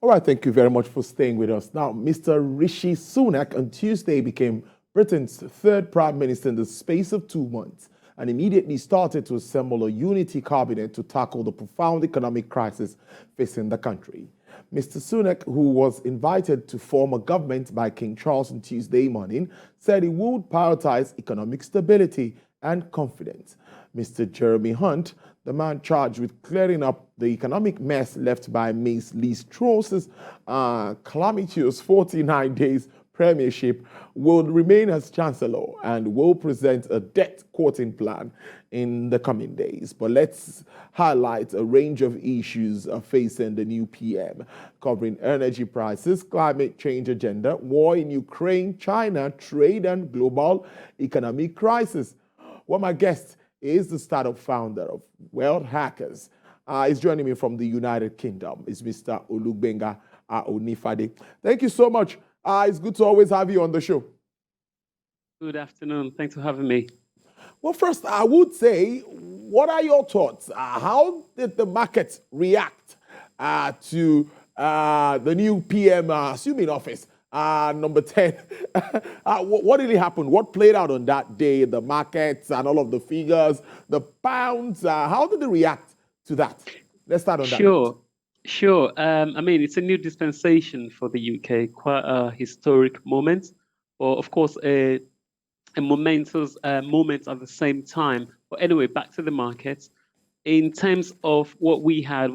All right, thank you very much for staying with us. Now, Mr. Rishi Sunak on Tuesday became Britain's third prime minister in the space of 2 months and immediately started to assemble a unity cabinet to tackle the profound economic crisis facing the country. Mr. Sunak, who was invited to form a government by King Charles on Tuesday morning, said he would prioritize economic stability and confidence. Mr. Jeremy Hunt, the man charged with clearing up the economic mess left by Ms. Liz Truss's calamitous 49 days premiership, will remain as chancellor and will present a debt quoting plan in the coming days. But let's highlight a range of issues facing the new PM, covering energy prices, climate change agenda, war in Ukraine, China, trade, and global economic crisis. Well, my guest is the startup founder of World Hackers. He's joining me from the United Kingdom. It's Mr. Olugbenga Onifade. Thank you so much. It's good to always have you on the show. Good afternoon. Thanks for having me. Well, first, I would say, what are your thoughts? How did the market react to the new PM assuming office, number 10? What really happened? What played out on that day? The markets and all of the figures, the pounds, how did they react to that? Let's start on that note. Sure. I mean, it's a new dispensation for the UK, quite a historic moment, or of course, a momentous moment at the same time. But anyway, back to the markets. In terms of what we had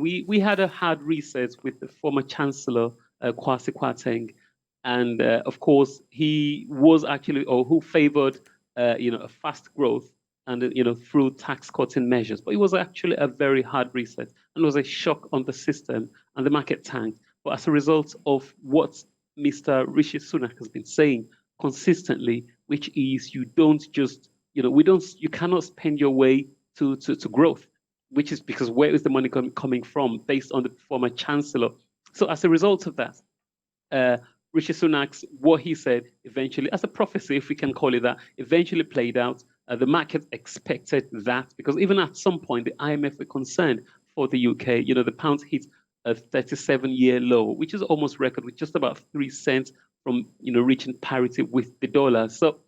a hard reset with the former chancellor, Kwasi Kwarteng, and of course, he was actually, or who favored, a fast growth and through tax cutting measures. But it was actually a very hard reset and was a shock on the system, and the market tanked. But as a result of what Mr. Rishi Sunak has been saying consistently, which is you don't just, you cannot spend your way to growth, which is because where is the money coming from based on the former chancellor? So as a result of that, uh, Rishi Sunak's what he said eventually, as a prophecy, if we can call it that, eventually played out. The market expected that because even at some point the IMF were concerned for the UK. The pound hit a 37-year low, which is almost record, with just about 3 cents from reaching parity with the dollar. So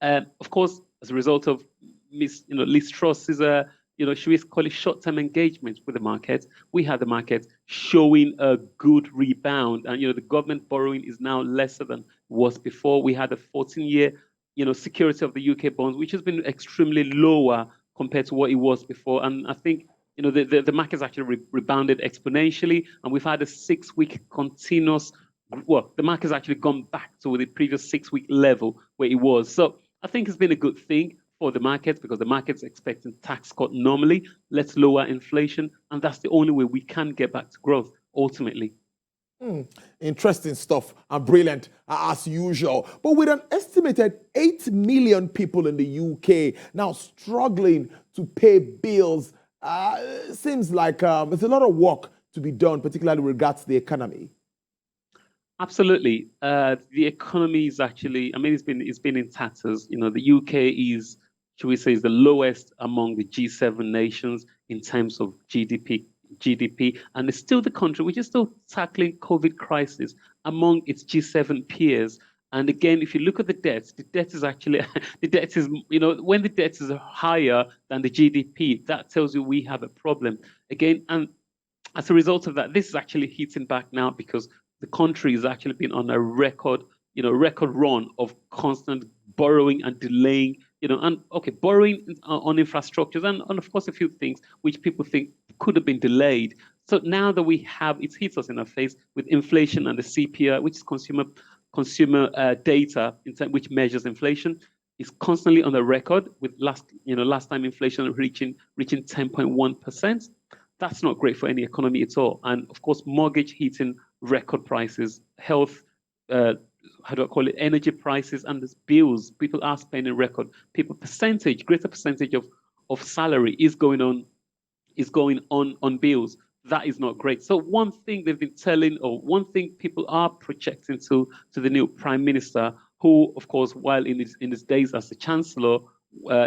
of course, as a result of Liz Truss's, should we call it short-term engagement with the market, we had the market showing a good rebound, and the government borrowing is now lesser than was before. We had a 14-year, security of the UK bonds, which has been extremely lower compared to what it was before, and I think. The market's actually rebounded exponentially, and we've had a 6-week continuous. Well, the market's actually gone back to the previous 6-week level where it was. So I think it's been a good thing for the market because the market's expecting tax cut normally. Let's lower inflation, and that's the only way we can get back to growth ultimately. Interesting stuff and brilliant as usual. But with an estimated 8 million people in the UK now struggling to pay bills, seems like there's a lot of work to be done, particularly with regards to the economy. Absolutely. The economy is actually, I mean, it's been in tatters. The UK is, should we say, is the lowest among the G7 nations in terms of GDP, and it's still the country which is still tackling COVID crisis among its G7 peers. And again, if you look at the debt is actually the debt is, when the debt is higher than the GDP, that tells you we have a problem again. And as a result of that, this is actually hitting back now because the country has actually been on a record run of constant borrowing and delaying, and okay, borrowing on infrastructures and of course a few things which people think could have been delayed. So now that we have, it hits us in our face with inflation and the CPI, which is consumer data which measures inflation, is constantly on the record with last time inflation reaching 10.1%. That's not great for any economy at all. And of course, mortgage hitting record prices, health, uh, how do I call it, energy prices, and the bills. People are spending record. Greater percentage of salary is going on bills. That is not great. So one thing they've been telling, or one thing people are projecting to the new prime minister, who, of course, while in his days as the chancellor,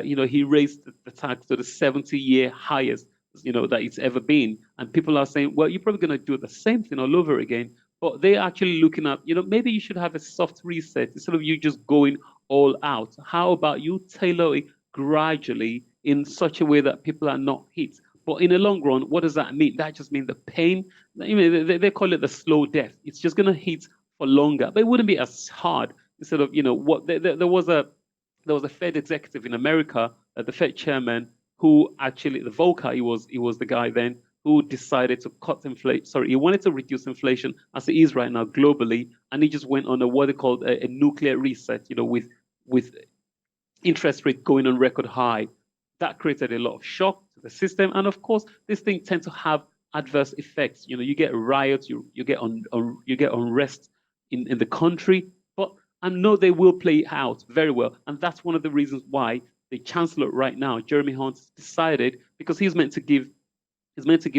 he raised the tax to the 70-year highest that it's ever been. And people are saying, well, you're probably going to do the same thing all over again. But they're actually looking at, maybe you should have a soft reset instead of you just going all out. How about you tailor it gradually in such a way that people are not hit? But in the long run, what does that mean? That just means the pain. They call it the slow death. It's just going to hit for longer, but it wouldn't be as hard. Instead of, what there was a Fed executive in America, the Fed chairman, who actually the Volcker, he was the guy then who decided to cut inflation. Sorry, he wanted to reduce inflation as it is right now globally, and he just went on what they called a nuclear reset. With interest rate going on record high. That created a lot of shock to the system. And of course, these things tend to have adverse effects. You get riots, you get you get unrest in the country. But I know they will play it out very well. And that's one of the reasons why the chancellor right now, Jeremy Hunt, decided, because he's meant to give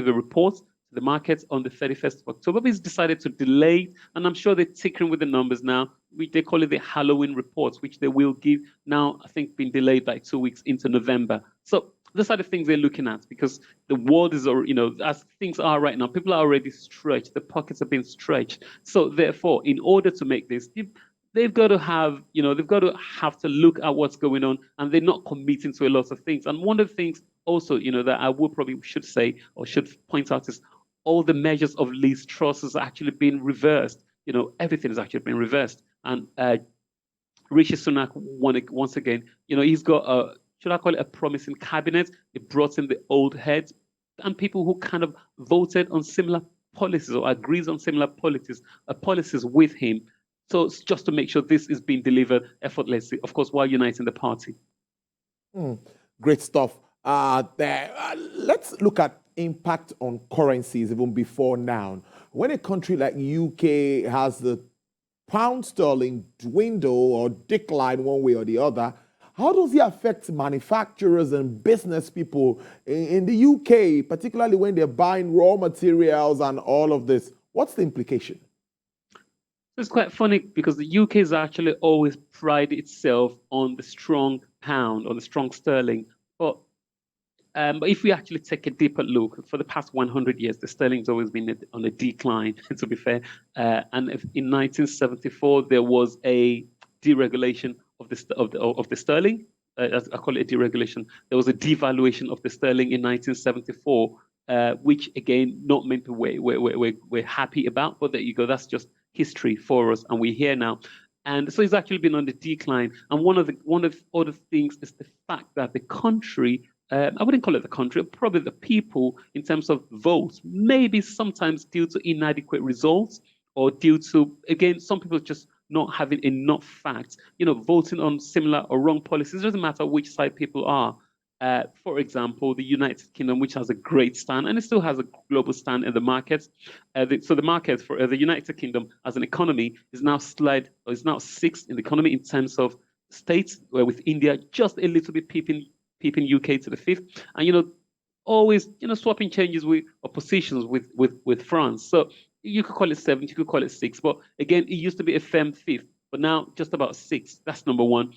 a report to the markets on the 31st of October, but he's decided to delay, and I'm sure they're tinkering with the numbers now. They call it the Halloween reports, which they will give now, I think, been delayed by 2 weeks into November. So those are the things they're looking at, because the world is, as things are right now, people are already stretched, the pockets have been stretched. So therefore, in order to make this, they've got to have to look at what's going on, and they're not committing to a lot of things. And one of the things also, that I would probably should say or should point out is all the measures of Liz Truss has actually been reversed. Everything has actually been reversed. And Rishi Sunak, once again, he's got should I call it a promising cabinet? He brought in the old heads and people who kind of voted on similar policies or agrees on similar policies with him. So it's just to make sure this is being delivered effortlessly, of course, while uniting the party. Great stuff. Let's look at impact on currencies even before now. When a country like UK has the pound sterling dwindle or decline one way or the other, how does it affect manufacturers and business people in the UK, particularly when they're buying raw materials and all of this? What's the implication? It's quite funny because the UK has actually always prided itself on the strong pound, on the strong sterling. But if we actually take a deeper look, for the past 100 years, the sterling's always been on a decline, to be fair. And in 1974, there was a deregulation of the sterling. As I call it a deregulation. There was a devaluation of the sterling in 1974, which again, not many people we're happy about. But there you go. That's just history for us, and we're here now. And so it's actually been on the decline. And one of the other things is the fact that the country, I wouldn't call it the country, probably the people in terms of votes, maybe sometimes due to inadequate results or due to, again, some people just not having enough facts, voting on similar or wrong policies. It doesn't matter which side people are. For example, the United Kingdom, which has a great stand and it still has a global stand in the markets. So the market for the United Kingdom as an economy is now sixth in the economy in terms of states, where with India just a little bit peeping UK to the fifth, and always swapping changes with or positions with France. So you could call it seventh, you could call it sixth, but again, it used to be a firm fifth, but now just about sixth. That's number one.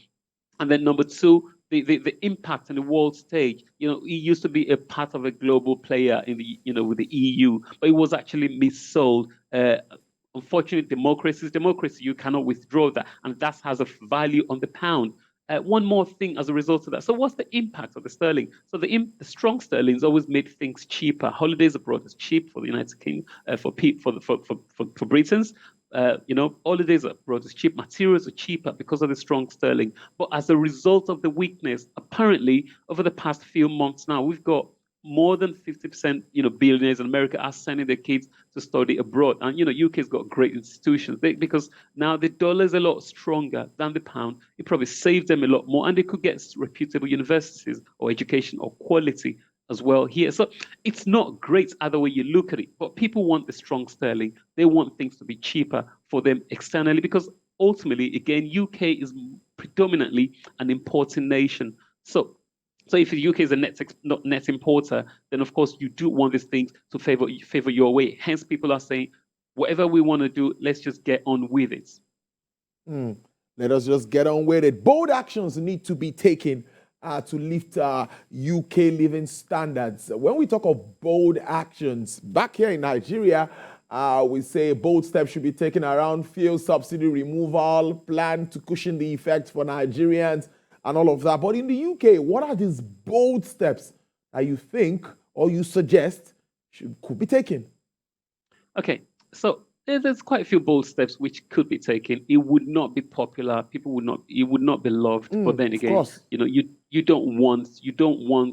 And then number two, the impact on the world stage. It used to be a part of a global player in the with the EU, but it was actually missold. Unfortunately, democracy is democracy. You cannot withdraw that, and that has a value on the pound. One more thing as a result of that. So what's the impact of the sterling? So the strong sterling's always made things cheaper. Holidays abroad is cheap for the United Kingdom, for Britons. Holidays abroad is cheap. Materials are cheaper because of the strong sterling. But as a result of the weakness, apparently over the past few months now, we've got more than 50%, billionaires in America are sending their kids to study abroad. And, UK's got great institutions because now the dollar is a lot stronger than the pound. It probably saves them a lot more, and they could get reputable universities or education or quality as well here. So it's not great either way you look at it, but people want the strong sterling. They want things to be cheaper for them externally because ultimately, again, UK is predominantly an importing nation. So if the UK is a net importer, then of course you do want these things to favor your way. Hence, people are saying, whatever we want to do, let's just get on with it. Let us just get on with it. Bold actions need to be taken to lift UK living standards. When we talk of bold actions, back here in Nigeria, we say bold steps should be taken around fuel subsidy removal, plan to cushion the effect for Nigerians, and all of that. But in the UK, what are these bold steps that you think or you suggest could be taken? Okay, so there's quite a few bold steps which could be taken. It would not be popular. People would not. It would not be loved. But then Of again, course. you don't want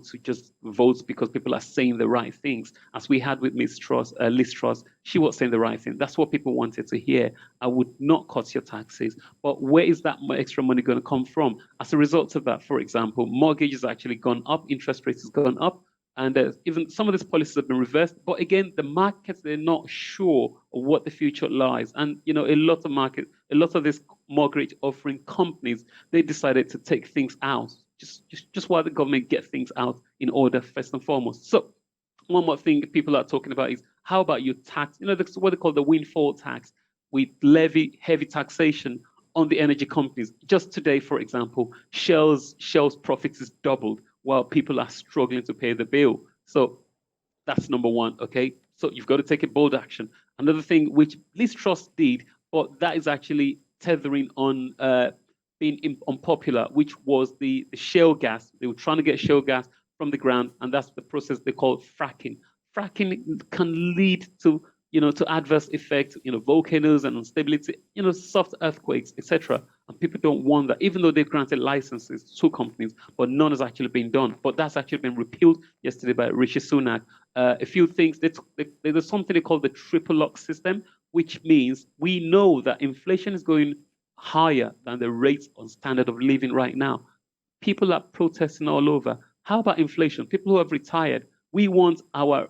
to just vote because people are saying the right things. As we had with Miss Truss, Liz Truss, she was saying the right thing. That's what people wanted to hear. I would not cut your taxes. But where is that extra money going to come from? As a result of that, for example, mortgage has actually gone up, interest rates has gone up. And even some of these policies have been reversed. But again, the markets, they're not sure of what the future lies. And, a lot of these mortgage offering companies, they decided to take things out just while the government get things out in order, first and foremost. So one more thing people are talking about is how about you tax, that's what they call the windfall tax. We levy heavy taxation on the energy companies. Just today, for example, Shell's profits is doubled while people are struggling to pay the bill. So that's number one. Okay. So you've got to take a bold action. Another thing which Liz Truss did, but that is actually tethering on being unpopular, which was the shale gas. They were trying to get shale gas from the ground, and that's the process they call fracking. Fracking can lead to adverse effects, volcanoes and instability, soft earthquakes, etc. And people don't want that, even though they've granted licenses to companies, but none has actually been done. But that's actually been repealed yesterday by Rishi Sunak. A few things. There's something they call the triple lock system, which means we know that inflation is going higher than the rate on standard of living right now. People are protesting all over. How about inflation? People who have retired, we want our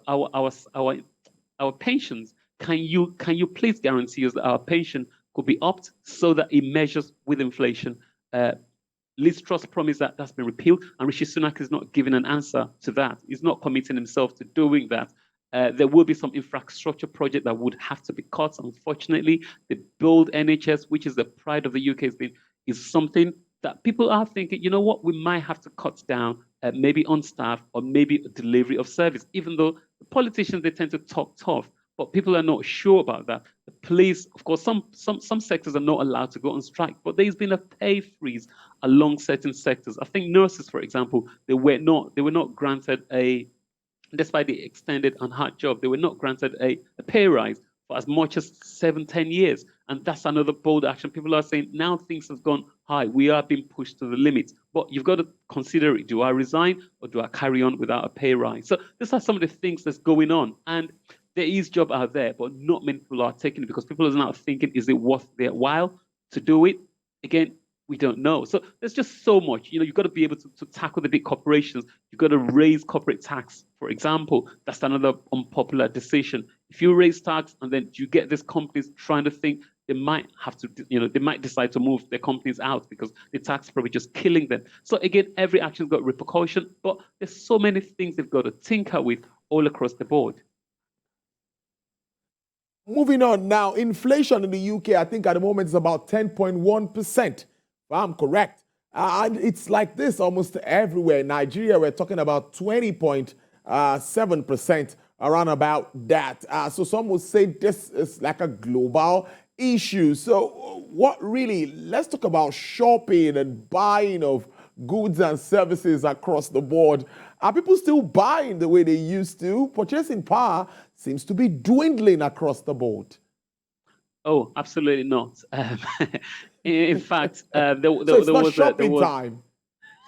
pensions. Can you please guarantee us that our pension could be upped so that it measures with inflation? Liz Truss promised that that's been repealed, and Rishi Sunak is not giving an answer to that. He's not committing himself to doing that. There will be some infrastructure project that would have to be cut. Unfortunately, the build NHS, which is the pride of the UK, is something that people are thinking, you know what, we might have to cut down, maybe on staff or maybe delivery of service, even though the politicians, they tend to talk tough, but people are not sure about that. The police, of course, some sectors are not allowed to go on strike, but there's been a pay freeze along certain sectors. I think nurses, for example, they were not granted despite the extended and hard job, they were not granted a pay rise for as much as 7, 10 years. And that's another bold action. People are saying now things have gone high. We are being pushed to the limit. But you've got to consider it. Do I resign or do I carry on without a pay rise? So these are some of the things that's going on. And there is job out there, but not many people are taking it because people are now thinking, is it worth their while to do it? Again, we don't know. So there's just so much. You've got to be able to tackle the big corporations. You've got to raise corporate tax, for example. That's another unpopular decision. If you raise tax and then you get these companies trying to think they might have to, they might decide to move their companies out because the tax is probably just killing them. So again, every action's got repercussion, but there's so many things they've got to tinker with all across the board. Moving on now, inflation in the UK, I think at the moment is about 10.1%. If I'm correct. And it's like this almost everywhere. In Nigeria, we're talking about 20.7%, around about that. So some would say this is like a global issue. So what really, let's talk about shopping and buying of goods and services across the board. Are people still buying the way they used to? Purchasing power seems to be dwindling across the board. Oh, absolutely not. In fact, So it's not shopping time.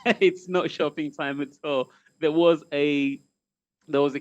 It's not shopping time at all. There was a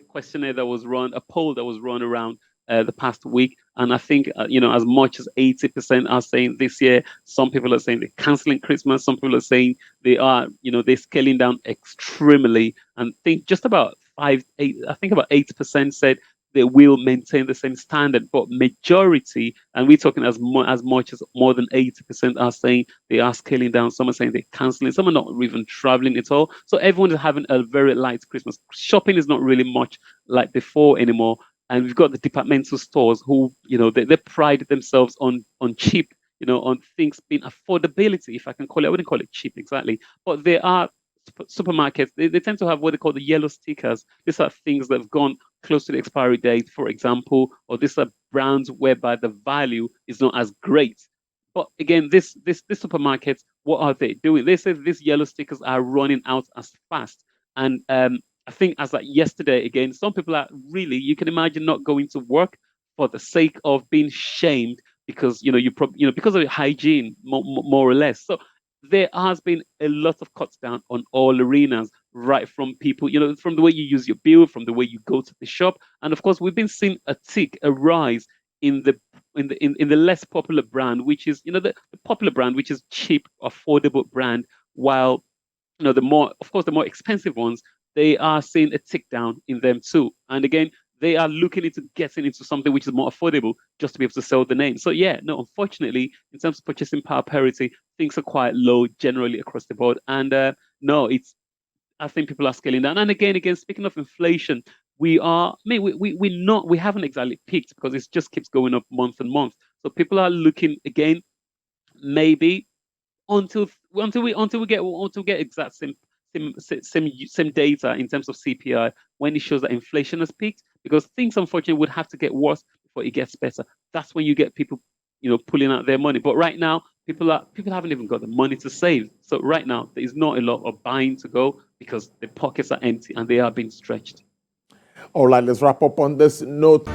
questionnaire that was run, a poll that was run around the past week, and I think as much as 80% are saying this year. Some people are saying they're canceling Christmas. Some people are saying they're scaling down extremely, and think just about 8. I think about 8% said they will maintain the same standard, but majority, and we're talking as much as more than 80% are saying they are scaling down. Some are saying they're canceling. Some are not even traveling at all. So everyone is having a very light Christmas. Shopping is not really much like before anymore. And we've got the departmental stores who, they pride themselves on cheap, on things being affordability, if I can call it. I wouldn't call it cheap exactly, but they are supermarkets, they tend to have what they call the yellow stickers. These are things that have gone close to the expiry date, for example, or these are brands whereby the value is not as great. But again, this supermarkets, what are they doing? They say these yellow stickers are running out as fast. And I think as like yesterday, again, some people are really, you can imagine not going to work for the sake of being shamed because because of hygiene, more or less. So there has been a lot of cuts down on all arenas, right from people, from the way you use your bill, from the way you go to the shop, and of course we've been seeing a rise in the less popular brand, which is the popular brand, which is cheap, affordable brand, while the more, of course, the more expensive ones, they are seeing a tick down in them too. And again, they are looking into getting into something which is more affordable just to be able to sell the name. So yeah, no, unfortunately, in terms of purchasing power parity, things are quite low generally across the board. And no, I think people are scaling down. And again, speaking of inflation, we haven't exactly peaked because it just keeps going up month and month. So people are looking again, maybe until we get exact same data in terms of CPI when it shows that inflation has peaked, because things unfortunately would have to get worse before it gets better. That's when you get people pulling out their money. But right now people haven't even got the money to save. So right now there is not a lot of buying to go because the pockets are empty and they are being stretched. All right, let's wrap up on this note.